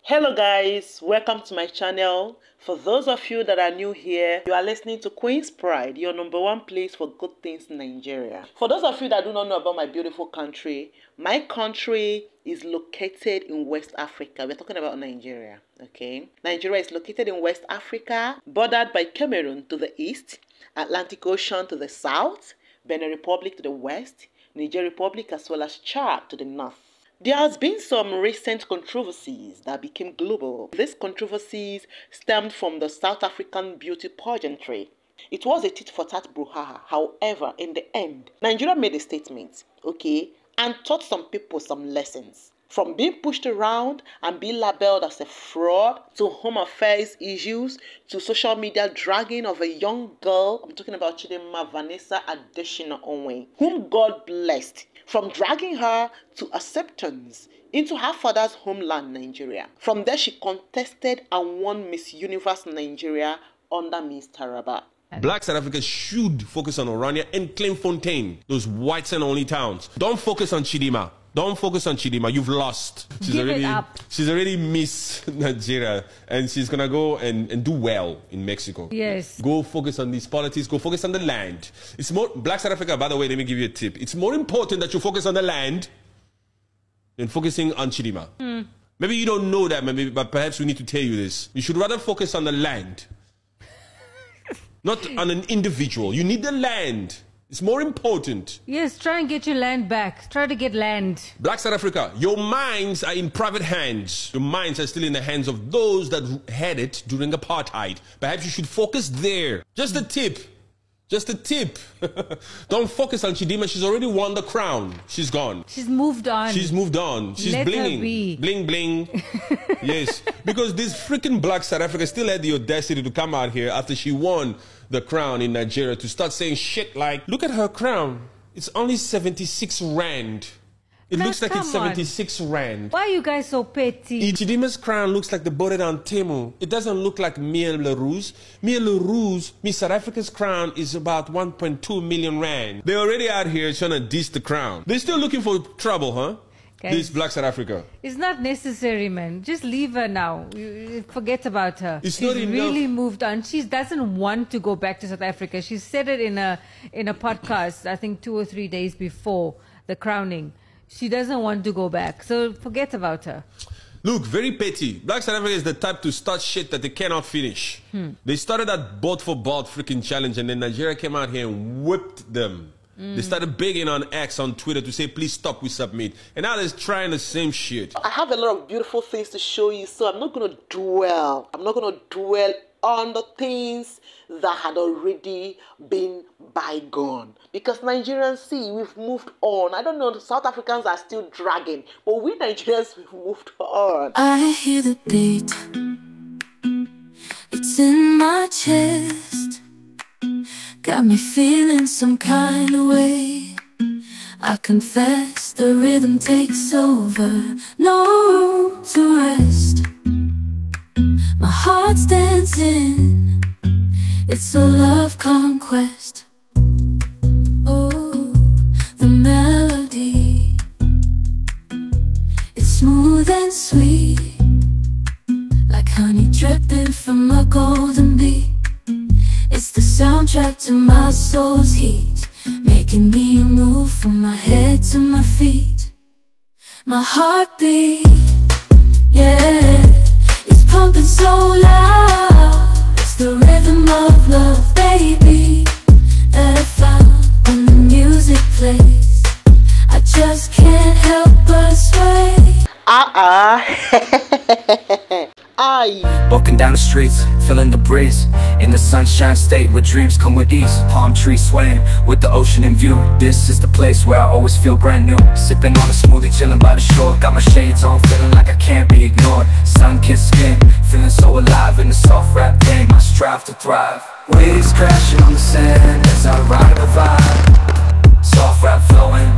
Hello guys, welcome to my channel. For those of you that are new here, you are listening to Qinspride, your #1 place for good things in Nigeria. For those of you that do not know about my beautiful country, my country is located in West Africa. We're talking about Nigeria, okay? Nigeria is located in West Africa, bordered by Cameroon to the east, Atlantic Ocean to the south, Benin Republic to the west, Niger Republic as well as Chad to the north. There has been some recent controversies that became global. These controversies stemmed from the South African beauty pageantry. It was a tit-for-tat brouhaha. However, in the end, Nigeria made a statement, okay, and taught some people some lessons. From being pushed around and being labeled as a fraud, to home affairs issues, to social media dragging of a young girl, I'm talking about Chidinma Vanessa Adesina Onwe, whom God blessed, from dragging her to acceptance into her father's homeland, Nigeria. From there, she contested and won Miss Universe Nigeria under Miss Taraba. Black South Africa should focus on Orania and Clairefontaine, those whites and only towns. Don't focus on Chidinma. Don't focus on Chidinma. You've lost. She's already Miss Nigeria, and she's gonna go and do well in Mexico. Yes. Go focus on these politics. Go focus on the land. It's more Black South Africa. By the way, let me give you a tip. It's more important that you focus on the land than focusing on Chidinma. Maybe you don't know that, maybe, but perhaps we need to tell you this. You should rather focus on the land, not on an individual. You need the land. It's more important. Yes, try and get your land back. Try to get land. Black South Africa, your minds are in private hands. Your minds are still in the hands of those that had it during apartheid. Perhaps you should focus there. Just a tip. Just a tip. Don't focus on Chidinma. She's already won the crown. She's gone. She's moved on. She's moved on. She's Let blinging. her be. Bling, bling. Yes. Because this freaking Black South Africa still had the audacity to come out here after she won the crown in Nigeria to start saying shit like, look at her crown. It's only 76 rand. It looks like it's 76 rand. Why are you guys so petty? Chidinma's crown looks like the border on Temu. It doesn't look like Mia Leroux's. Mia Leroux's, Miss South Africa's crown is about 1.2 million rand. They're already out here trying to diss the crown. They're still looking for trouble, huh? Guys, this Black South Africa. It's not necessary, man. Just leave her now. Forget about her. She's really moved on. She doesn't want to go back to South Africa. She said it in a podcast, I think 2 or 3 days before the crowning. She doesn't want to go back. So forget about her. Look, very petty. Black South Africa is the type to start shit that they cannot finish. They started that boat for boat freaking challenge, and then Nigeria came out here and whipped them. They started begging on X on Twitter to say, please stop, we submit. And now they're trying the same shit. I have a lot of beautiful things to show you, so I'm not going to dwell. I'm not going to dwell on the things that had already been bygone. Because Nigerians, see, we've moved on. I don't know, the South Africans are still dragging, but we Nigerians, we've moved on. I hear the beat. It's in my chest. Got me feeling some kind of way. I confess the rhythm takes over. No room to rest. My heart's dancing. It's a love conquest. Oh, the melody. It's smooth and sweet, like honey dripping from a golden bee. It's the soundtrack to my soul's heat, making me move from my head to my feet. My heartbeat, yeah, it's pumping so loud. It's the rhythm of love, baby, that I found when the music plays. I just can't help but sway. Walking down the streets, feeling the breeze, in the sunshine state where dreams come with ease. Palm trees swaying with the ocean in view. This is the place where I always feel brand new. Sipping on a smoothie, chilling by the shore. Got my shades on, feeling like I can't be ignored. Sun-kissed skin, feeling so alive in the soft rap game. I strive to thrive. Waves crashing on the sand as I ride the vibe. Soft rap flowing.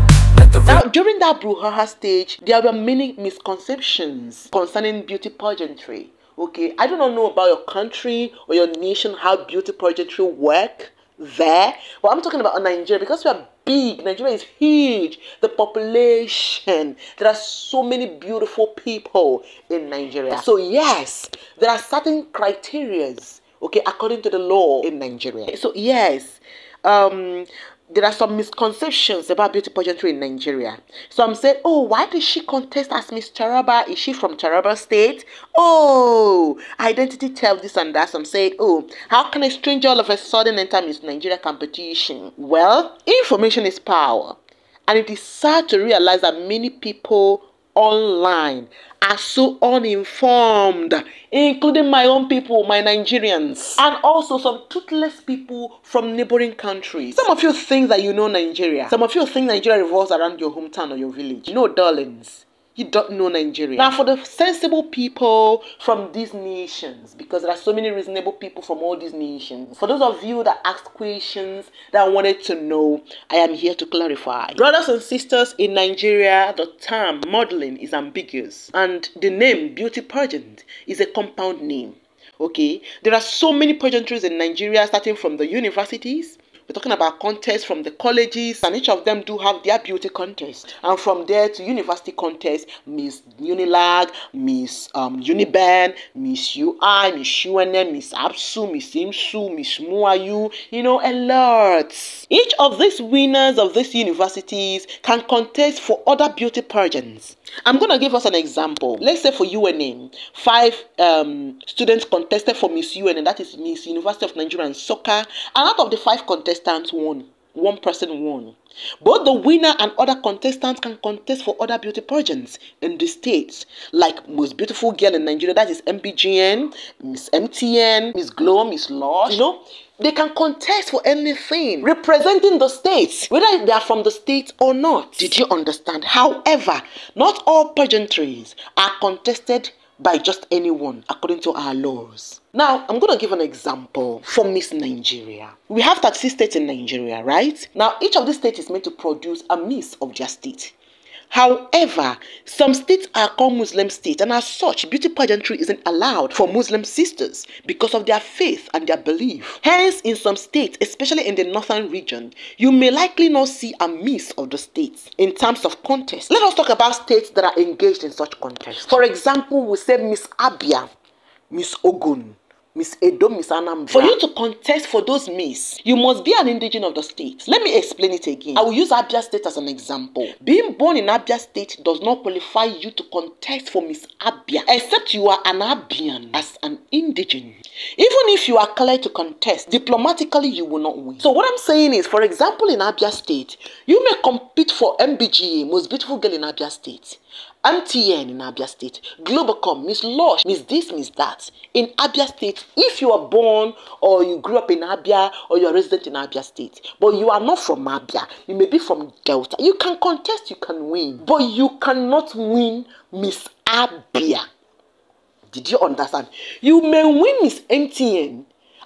Now, during that brouhaha stage, there were many misconceptions concerning beauty pageantry. Okay, I do not know about your country or your nation, how beauty pageantry work there, but I'm talking about Nigeria because we are big. Nigeria is huge. The population. There are so many beautiful people in Nigeria. So yes, there are certain criterias, okay, according to the law in Nigeria. So yes, there are some misconceptions about beauty pageantry in Nigeria. Some say, oh, why did she contest as Miss Taraba? Is she from Taraba State? Oh, identity theft, this and that. Some say, oh, how can a stranger all of a sudden enter Miss Nigeria competition? Well, information is power. And it is sad to realize that many people online are so uninformed, including my own people, my Nigerians, and also some toothless people from neighboring countries. Some of you think that you know Nigeria. Some of you think Nigeria revolves around your hometown or your village. No, darlings. You don't know Nigeria. Now, for the sensible people from these nations, because there are so many reasonable people from all these nations, for those of you that asked questions that wanted to know, I am here to clarify. Brothers and sisters, in Nigeria, the term modeling is ambiguous, and the name beauty pageant is a compound name. Okay, there are so many pageantries in Nigeria, starting from the universities. We're talking about contests from the colleges, and each of them do have their beauty contest. And from there to university contests, Miss Unilag, Miss Uniben, Miss UI, Miss UNM, Miss APSU, Miss IMSU, Miss MUAU, you know, a lot. Each of these winners of these universities can contest for other beauty pageants. I'm going to give us an example. Let's say for UNM, 5 students contested for Miss UNM, that is Miss University of Nigeria in soccer, and out of the 5 contestants won. One person won. Both the winner and other contestants can contest for other beauty pageants in the states, like Most Beautiful Girl in Nigeria, that is MBGN, Miss MTN, Miss Glow, Miss Lush, you know. They can contest for anything representing the states, whether they are from the states or not. Did you understand? However, not all pageantries are contested by just anyone according to our laws. Now, I'm going to give an example for Miss Nigeria. We have 36 states in Nigeria, right? Now, each of these states is meant to produce a Miss of their state. However, some states are called Muslim states, and as such, beauty pageantry isn't allowed for Muslim sisters because of their faith and their belief. Hence, in some states, especially in the northern region, you may likely not see a Miss of the states in terms of contest. Let us talk about states that are engaged in such contests. For example, we say Miss Abia, Miss Ogun, Miss Edo, Miss Anambra. For you to contest for those Miss, you must be an indigenous of the state. Let me explain it again. I will use Abia State as an example. Being born in Abia State does not qualify you to contest for Miss Abia, except you are an Abian as an indigenous. Even if you are cleared to contest, diplomatically you will not win. So what I'm saying is, for example, in Abia State, you may compete for MBGA, Most Beautiful Girl in Abia State, MTN in Abia State, Globacom, Miss Lush, Miss this, Miss that. In Abia State, if you are born or you grew up in Abia or you are resident in Abia State, but you are not from Abia, you may be from Delta, you can contest, you can win, but you cannot win Miss Abia. Did you understand? You may win Miss MTN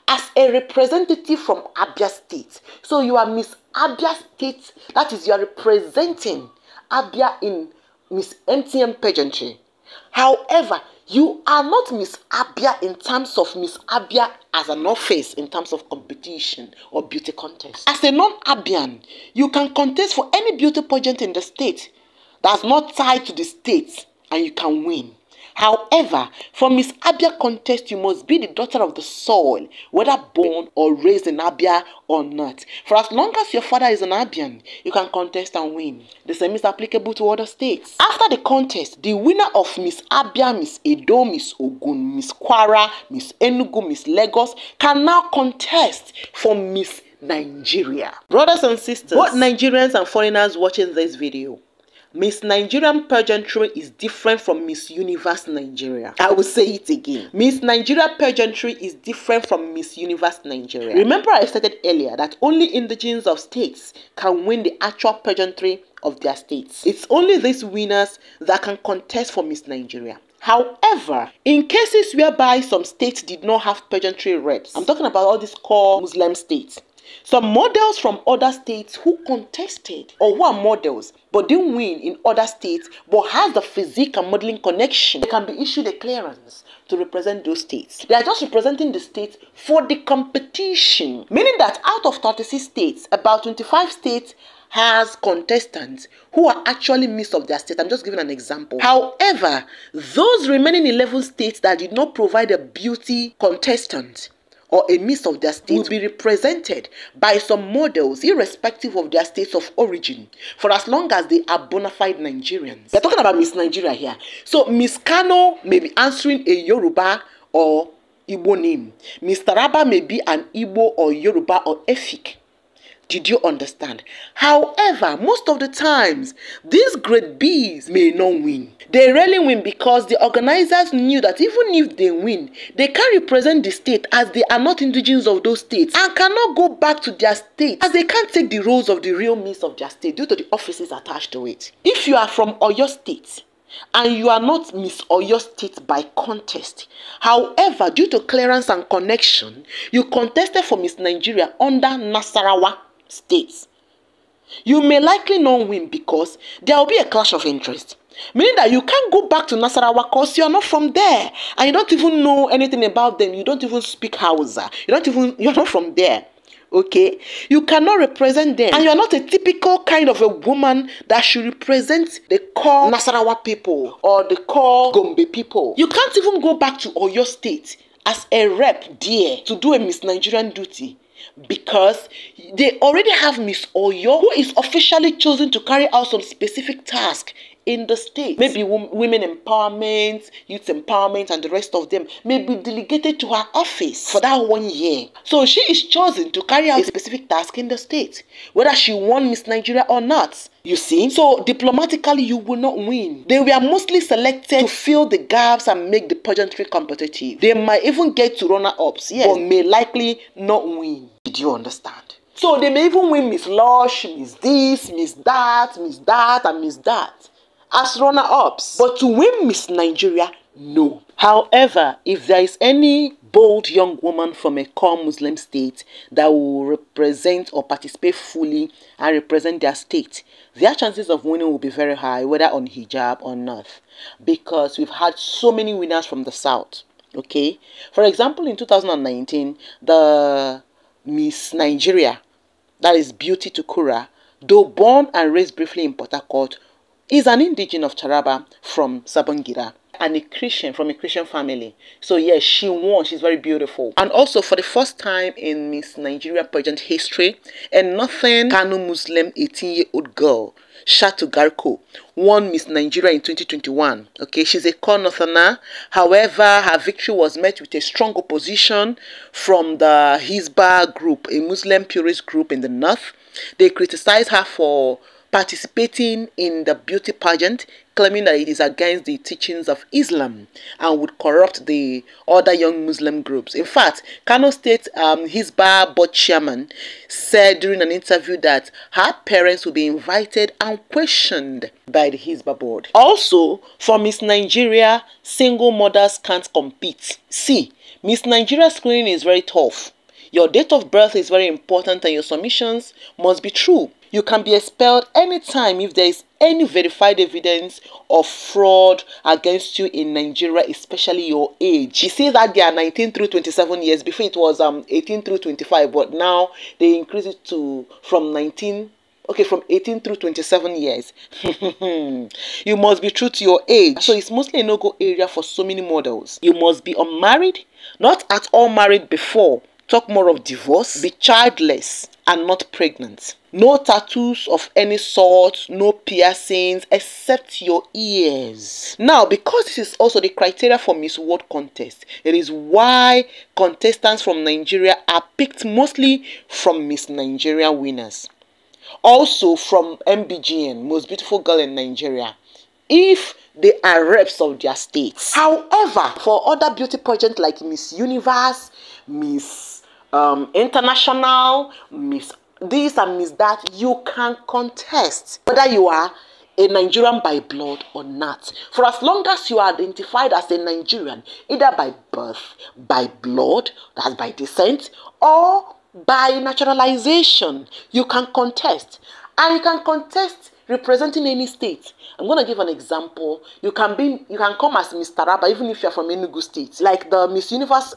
as a representative from Abia State. So you are Miss Abia State, that is, you are representing Abia in Miss MTN pageantry. However, you are not Miss Abia in terms of Miss Abia as an office in terms of competition or beauty contest. As a non-Abian, you can contest for any beauty pageant in the state that's not tied to the state and you can win. However, for Miss Abia contest, you must be the daughter of the soil, whether born or raised in Abia or not. For as long as your father is an Abian, you can contest and win. The same is applicable to other states. After the contest, the winner of Miss Abia, Miss Edo, Miss Ogun, Miss Kwara, Miss Enugu, Miss Lagos can now contest for Miss Nigeria. Brothers and sisters, both Nigerians and foreigners watching this video, Miss Nigerian pageantry is different from Miss Universe Nigeria. I will say it again. Miss Nigeria pageantry is different from Miss Universe Nigeria. Remember I stated earlier that only indigenes of states can win the actual pageantry of their states. It's only these winners that can contest for Miss Nigeria. However, in cases whereby some states did not have pageantry reps, I'm talking about all these core Muslim states, some models from other states who contested or who are models but didn't win in other states but has the physique and modeling connection, they can be issued a clearance to represent those states. They are just representing the states for the competition, meaning that out of 36 states, about 25 states has contestants who are actually Miss of their state. I'm just giving an example. However, those remaining 11 states that did not provide a beauty contestant or a Miss of their state will be represented by some models irrespective of their states of origin for as long as they are bona fide Nigerians. We're talking about Miss Nigeria here. So Miss Kano may be answering a Yoruba or Igbo name. Miss Taraba may be an Igbo or Yoruba or Efik. Did you understand? However, most of the times, these grade Bs may not win. They rarely win because the organizers knew that even if they win, they can't represent the state as they are not indigenes of those states and cannot go back to their state as they can't take the roles of the real Miss of their state due to the offices attached to it. If you are from Oyo State, and you are not Miss Oyo State by contest. However, due to clearance and connection, you contested for Miss Nigeria under Nasarawa State. You may likely not win because there will be a clash of interest. Meaning that you can't go back to Nasarawa because you are not from there. And you don't even know anything about them. You don't even speak Hausa. You're not from there. Okay, you cannot represent them, and you are not a typical kind of a woman that should represent the core Nasarawa people or the core Gombe people. You can't even go back to Oyo State as a rep there to do a Miss Nigerian duty because they already have Miss Oyo who is officially chosen to carry out some specific task in the state. Maybe women empowerment, youth empowerment, and the rest of them may be delegated to her office for that 1 year. So she is chosen to carry out a specific task in the state, whether she won Miss Nigeria or not. You see? So diplomatically, you will not win. They were mostly selected to fill the gaps and make the pageantry competitive. They might even get to runner-ups, yes, but may likely not win. Did you understand? So they may even win Miss Lush, Miss this, Miss that, Miss that, and Miss that as runner-ups. But to win Miss Nigeria, no. However, if there is any bold young woman from a core Muslim state that will represent or participate fully and represent their state, their chances of winning will be very high, whether on hijab or not, because we've had so many winners from the south. Okay, for example, in 2019, the Miss Nigeria, that is Beauty Tukura, though born and raised briefly in Port Harcourt, is an indigene of Taraba from Sabangira and a Christian from a Christian family. So yes, she won. She's very beautiful. And also for the first time in Miss Nigeria pageant history, a Northern Kano Muslim 18-year-old girl, Shatu Garko, won Miss Nigeria in 2021. Okay, she's a core Northerner. However, her victory was met with a strong opposition from the Hizbah group, a Muslim purist group in the north. They criticized her for participating in the beauty pageant, claiming that it is against the teachings of Islam and would corrupt the other young Muslim groups. In fact, Kano State Hizbah board chairman said during an interview that her parents will be invited and questioned by the Hizbah board. Also, for Miss Nigeria, single mothers can't compete. See, Miss Nigeria screening is very tough. Your date of birth is very important and your submissions must be true. You can be expelled anytime if there is any verified evidence of fraud against you in Nigeria, especially your age. You see that they are 19 through 27 years. Before it was 18 through 25, but now they increase it to from 18 through 27 years. You must be true to your age. So it's mostly a no-go area for so many models. You must be unmarried, not at all married before. Talk more of divorce, be childless and not pregnant. No tattoos of any sort, no piercings except your ears. Now, because this is also the criteria for Miss World contest, it is why contestants from Nigeria are picked mostly from Miss Nigeria winners. Also from MBGN, Most Beautiful Girl in Nigeria, if they are reps of their states. However, for other beauty pageants like Miss Universe, Miss International, Miss this and Miss that, you can contest whether you are a Nigerian by blood or not. For as long as you are identified as a Nigerian, either by birth, by blood, that's by descent, or by naturalization, you can contest. And you can contest representing any state. I'm going to give an example. You can come as Miss Taraba even if you're from Enugu State. Like the Miss Universe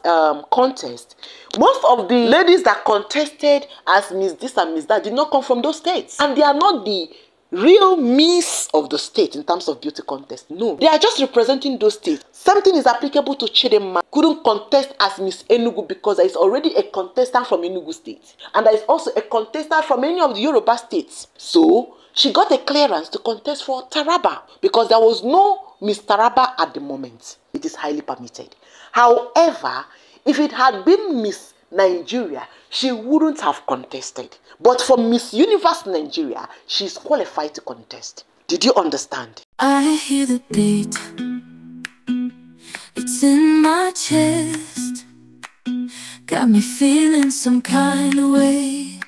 contest. Most of the ladies that contested as Miss this and Miss that did not come from those states. And they are not the real Miss of the state in terms of beauty contest. No, they are just representing those states. Something is applicable to Chidinma. Couldn't contest as Miss Enugu because there is already a contestant from Enugu State. And there is also a contestant from any of the Yoruba states. So, she got a clearance to contest for Taraba because there was no Miss Taraba at the moment. It is highly permitted. However, if it had been Miss Nigeria, she wouldn't have contested. But for Miss Universe Nigeria, she's qualified to contest. Did you understand? I hear the beat. It's in my chest. Got me feeling some kind of way.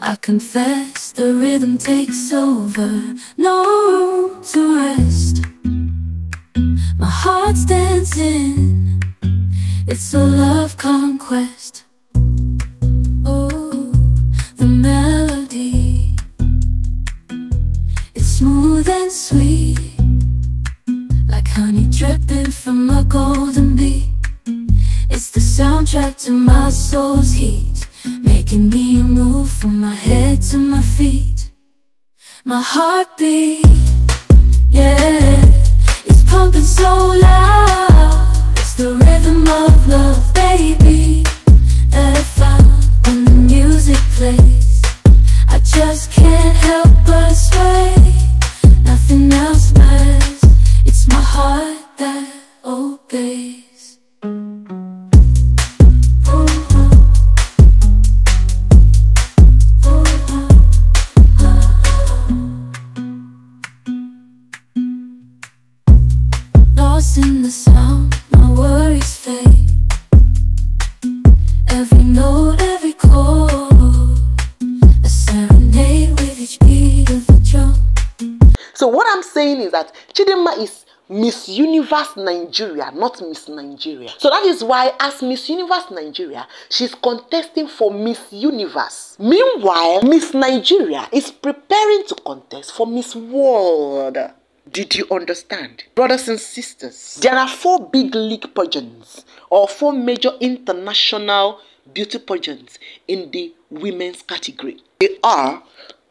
I confess the rhythm takes over. No room to rest. My heart's dancing. It's a love conquest. Oh, the melody. It's smooth and sweet, like honey dripping from a golden bee. It's the soundtrack to my soul's heat, making me move from my head to my feet. My heartbeat, yeah, it's pumping so loud. It's the rhythm of love, baby, that I found when the music plays. I just can't help but sway. Nothing else matters. It's my heart that obeys. Lost in the sound, my worries fade. Every note, every chord, a serenade with each beat of the drum. So what I'm saying is that Chidinma is Miss Universe Nigeria, not Miss Nigeria. So that is why as Miss Universe Nigeria, she's contesting for Miss Universe. Meanwhile, Miss Nigeria is preparing to contest for Miss World. Did you understand? Brothers and sisters, there are 4 big league pageants or 4 major international beauty pageants in the women's category. They are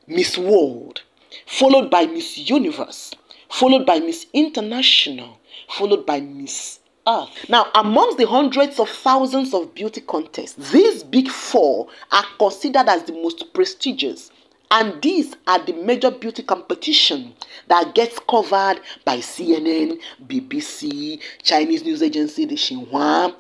Miss World, followed by Miss Universe, followed by Miss International, followed by Miss Earth. Now, amongst the hundreds of thousands of beauty contests, these big 4 are considered as the most prestigious. And these are the major beauty competition that gets covered by CNN, BBC, Chinese news agency, the Xinhua,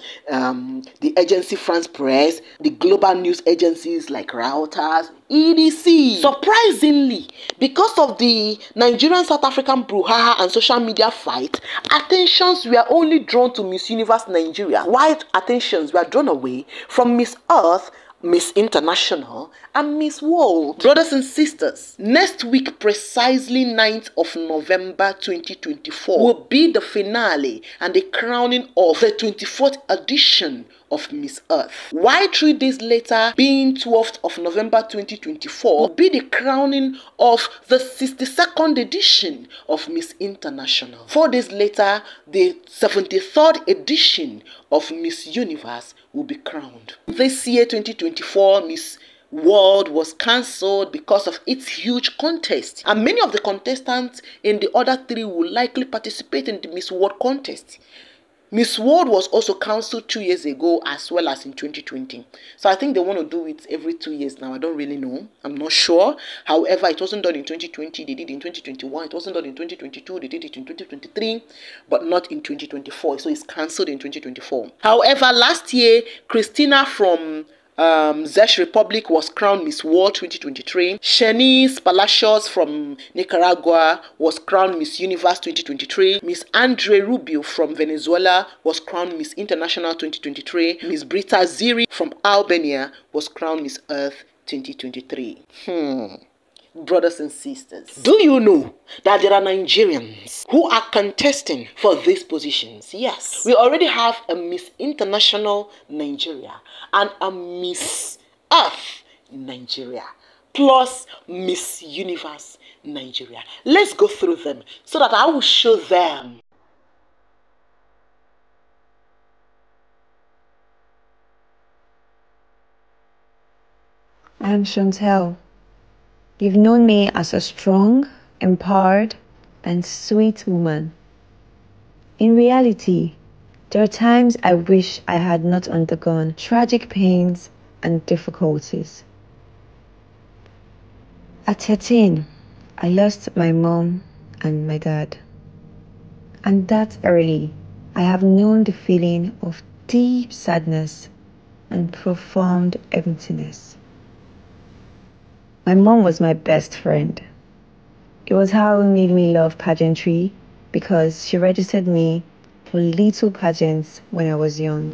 the Agence France Presse, the global news agencies like Reuters, etc. Surprisingly, because of the Nigerian-South African brouhaha and social media fight, attentions were only drawn to Miss Universe Nigeria, while attentions were drawn away from Miss Earth, Miss International, and Miss World. Brothers and sisters, next week, precisely 9th of November 2024, will be the finale and the crowning of the 24th edition of Miss Earth. While 3 days later, being 12th of November 2024, will be the crowning of the 62nd edition of Miss International. 4 days later, the 73rd edition of Miss Universe will be crowned. This year, 2024, Miss World was cancelled because of its huge contest, and many of the contestants in the other 3 will likely participate in the Miss World contest. Miss World was also cancelled 2 years ago as well as in 2020. So I think they want to do it every 2 years now. I don't really know. I'm not sure. However, it wasn't done in 2020. They did it in 2021. It wasn't done in 2022. They did it in 2023, but not in 2024. So it's cancelled in 2024. However, last year, Christina from Czech Republic was crowned Miss World 2023. Shanice Palacios from Nicaragua was crowned Miss Universe 2023. Miss Andre Rubio from Venezuela was crowned Miss International 2023. Miss Britta Ziri from Albania was crowned Miss Earth 2023. Brothers and sisters, do you know that there are Nigerians who are contesting for these positions? Yes, we already have a Miss International Nigeria and a Miss Earth Nigeria, plus Miss Universe Nigeria. Let's go through them so that I will show them. I'm Chantel. You've known me as a strong, empowered, and sweet woman. In reality, there are times I wish I had not undergone tragic pains and difficulties. At 13, I lost my mom and my dad. And that early, I have known the feeling of deep sadness and profound emptiness. My mom was my best friend. It was how who made me love pageantry because she registered me for little pageants when I was young.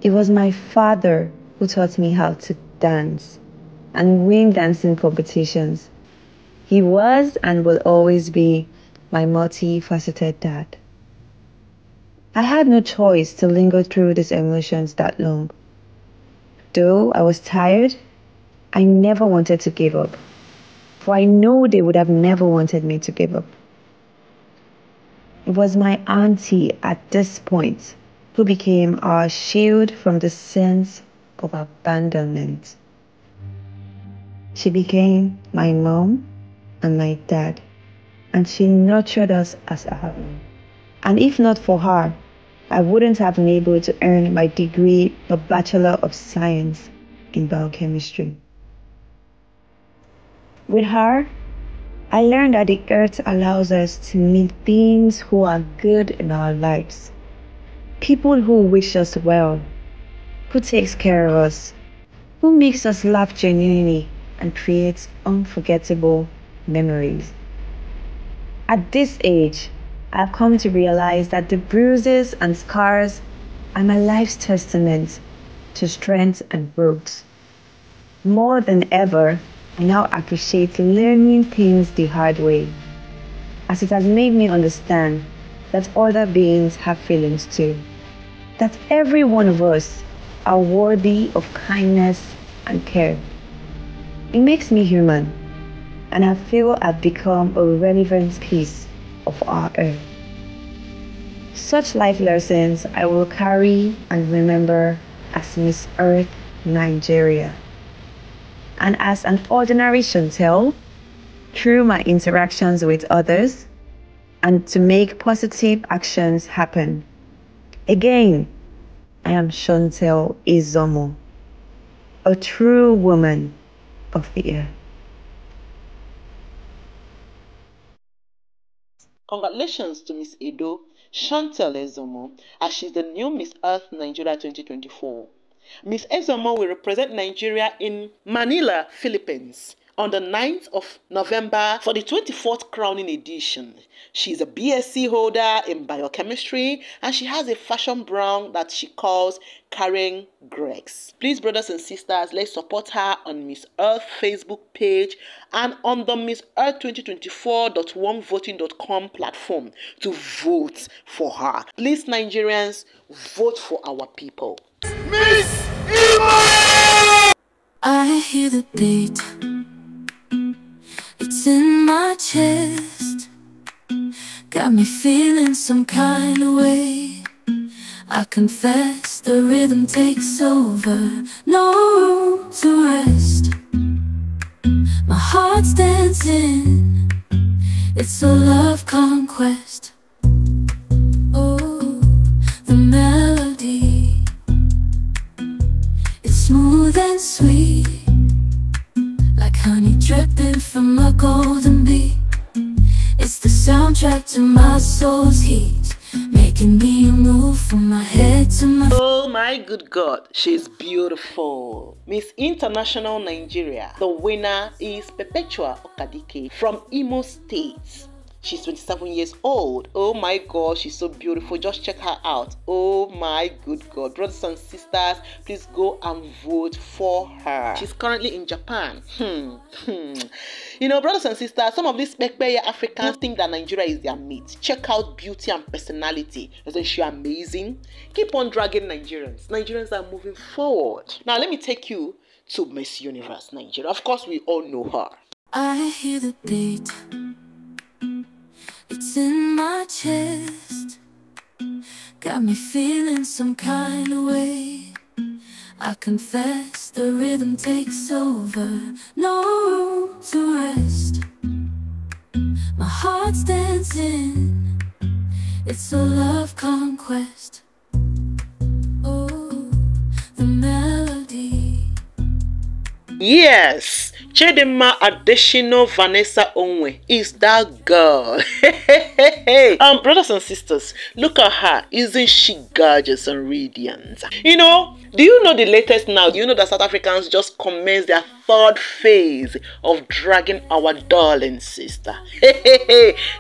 It was my father who taught me how to dance and win dancing competitions. He was and will always be my multifaceted dad. I had no choice to linger through these emotions that long. Though I was tired, I never wanted to give up, for I know they would have never wanted me to give up. It was my auntie at this point who became our shield from the sense of abandonment. She became my mom and my dad, and she nurtured us as our own. And if not for her, I wouldn't have been able to earn my degree of Bachelor of Science in Biochemistry. With her, I learned that the earth allows us to meet beings who are good in our lives. People who wish us well, who takes care of us, who makes us laugh genuinely and creates unforgettable memories. At this age, I've come to realize that the bruises and scars are my life's testament to strength and growth. More than ever, I now appreciate learning things the hard way, as it has made me understand that other beings have feelings too, that every one of us are worthy of kindness and care. It makes me human, and I feel I've become a relevant piece of our earth. Such life lessons I will carry and remember as Miss Earth Nigeria. And as an ordinary Chantel, through my interactions with others, and to make positive actions happen. Again, I am Chantel Izomo, a true woman of the earth. Congratulations to Miss Edo Chantel Ezomo, as she's the new Miss Earth Nigeria 2024. Miss Ezomo will represent Nigeria in Manila, Philippines on the 9th of November for the 24th crowning edition. She's a BSc holder in biochemistry and she has a fashion brand that she calls Karen Gregs. Please, brothers and sisters, let's support her on Miss Earth Facebook page and on the Miss Earth 2024.onevoting.com platform to vote for her. Please, Nigerians, vote for our people. Miss Ivo! I hear the beat, it's in my chest, got me feeling some kind of way. I confess the rhythm takes over, no room to rest. My heart's dancing, it's a love conquest. Oh, the melody, it's smooth and sweet, like honey dripping from a golden bee. It's the soundtrack to my soul's heat, making me move from my head to my... Oh my good God, she's beautiful. Miss International Nigeria. The winner is Perpetua Okadike from Imo State. She's 27 years old. Oh my God, she's so beautiful. Just check her out. Oh my good God. Brothers and sisters, please go and vote for her. She's currently in Japan. You know, brothers and sisters, some of these Bekbeye Africans think that Nigeria is their mate. Check out beauty and personality. Isn't she amazing? Keep on dragging Nigerians. Nigerians are moving forward. Now, let me take you to Miss Universe Nigeria. Of course, we all know her. I hear the beat, it's in my chest, got me feeling some kind of way. I confess the rhythm takes over, no room to rest. My heart's dancing, it's a love conquest. Oh, the melody. Yes, Chidinma Adesina Vanessa Onwe is that girl. Brothers and sisters, look at her. Isn't she gorgeous and radiant? You know, do you know the latest now? Do you know that South Africans just commenced their third phase of dragging our darling sister?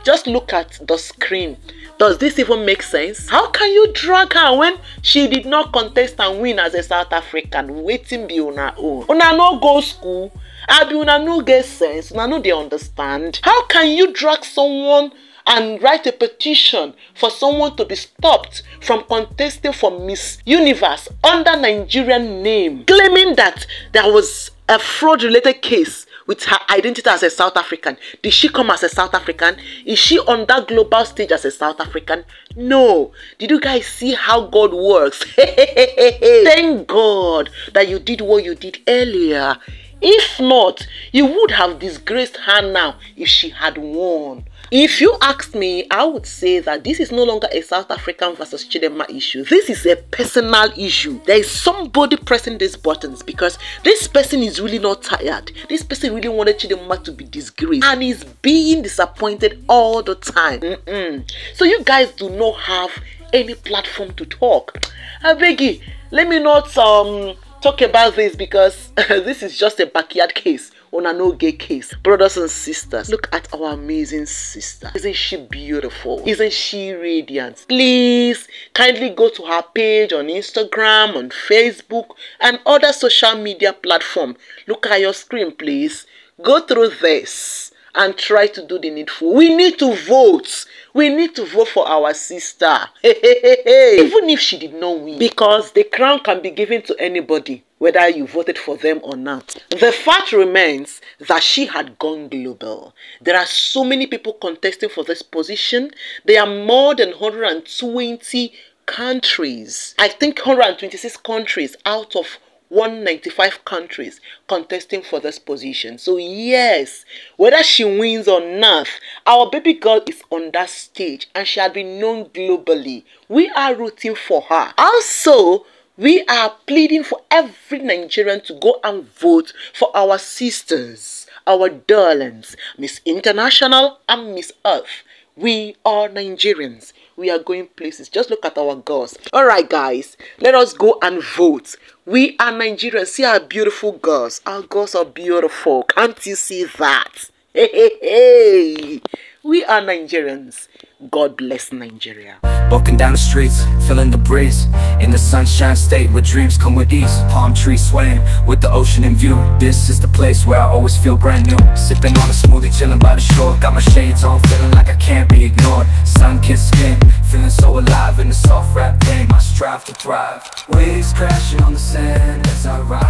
Just look at the screen. Does this even make sense? How can you drag her when she did not contest and win as a South African? Waiting be una own. Una no go school. Abi una no get sense. Una no they understand. How can you drag someone and write a petition for someone to be stopped from contesting for Miss Universe under Nigerian name, claiming that there was a fraud-related case with her identity as a South African? Did she come as a South African? Is she on that global stage as a South African? No. Did you guys see how God works? Thank God that you did what you did earlier. If not, you would have disgraced her now if she had won. If you ask me, I would say that this is no longer a South African versus Chidinma issue. This is a personal issue. There is somebody pressing these buttons because this person is really not tired. This person really wanted Chidinma to be disgraced and is being disappointed all the time. So you guys do not have any platform to talk. I beg you, let me not talk about this because this is just a backyard case. On a no gay case. Brothers and sisters, look at our amazing sister. Isn't she beautiful? Isn't she radiant? Please kindly go to her page on Instagram, on Facebook, and other social media platforms. Look at your screen, please. Go through this and try to do the needful. We need to vote. We need to vote for our sister. Even if she did not win. Because the crown can be given to anybody, whether you voted for them or not. The fact remains that she had gone global. There are so many people contesting for this position. There are more than 120 countries. I think 126 countries out of 195 countries contesting for this position. So yes, whether she wins or not, our baby girl is on that stage and she had been known globally. We are rooting for her. Also, we are pleading for every Nigerian to go and vote for our sisters, our darlings, Miss International and Miss Earth. We are Nigerians. We are going places. Just look at our girls. Alright guys, let us go and vote. We are Nigerians. See our beautiful girls. Our girls are beautiful. Can't you see that? Hey. We are Nigerians. God bless Nigeria. Walking down the streets, feeling the breeze, in the sunshine state where dreams come with ease. Palm trees swaying with the ocean in view. This is the place where I always feel brand new. Sipping on a smoothie, chilling by the shore. Got my shades on, feeling like I can't be ignored. Sun-kissed skin, feeling so alive in the soft rap game. I strive to thrive. Waves crashing on the sand as I ride.